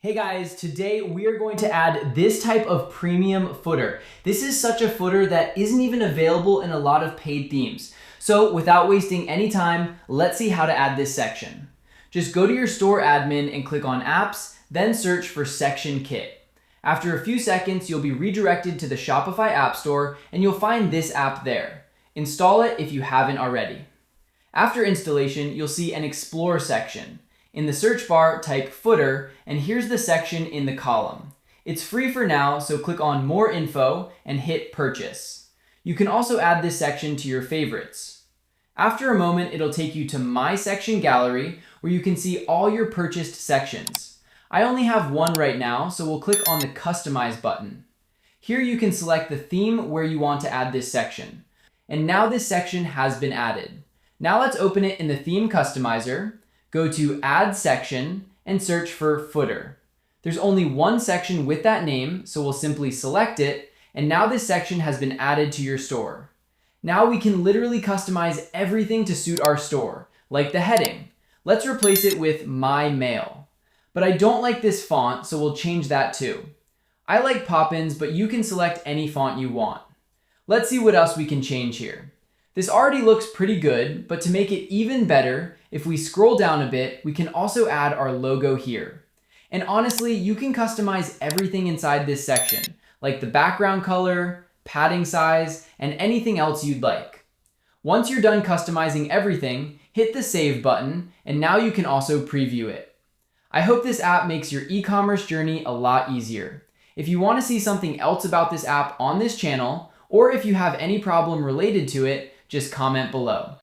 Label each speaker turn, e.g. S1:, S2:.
S1: Hey guys, today we are going to add this type of premium footer. This is such a footer that isn't even available in a lot of paid themes. So without wasting any time, let's see how to add this section. Just go to your store admin and click on apps, then search for section kit. After a few seconds, you'll be redirected to the Shopify app store and you'll find this app there. Install it if you haven't already. After installation, you'll see an explore section. In the search bar, type footer, and here's the section in the column. It's free for now, so click on more info and hit purchase. You can also add this section to your favorites. After a moment, it'll take you to my section gallery where you can see all your purchased sections. I only have one right now, so we'll click on the customize button. Here you can select the theme where you want to add this section. And now this section has been added. Now let's open it in the theme customizer. Go to Add Section and search for Footer. There's only one section with that name, so we'll simply select it, and now this section has been added to your store. Now we can literally customize everything to suit our store, like the heading. Let's replace it with My Mail. But I don't like this font, so we'll change that too. I like Poppins, but you can select any font you want. Let's see what else we can change here. This already looks pretty good, but to make it even better, if we scroll down a bit, we can also add our logo here. And honestly, you can customize everything inside this section, like the background color, padding size, and anything else you'd like. Once you're done customizing everything, hit the save button, and now you can also preview it. I hope this app makes your e-commerce journey a lot easier. If you want to see something else about this app on this channel, or if you have any problem related to it, just comment below.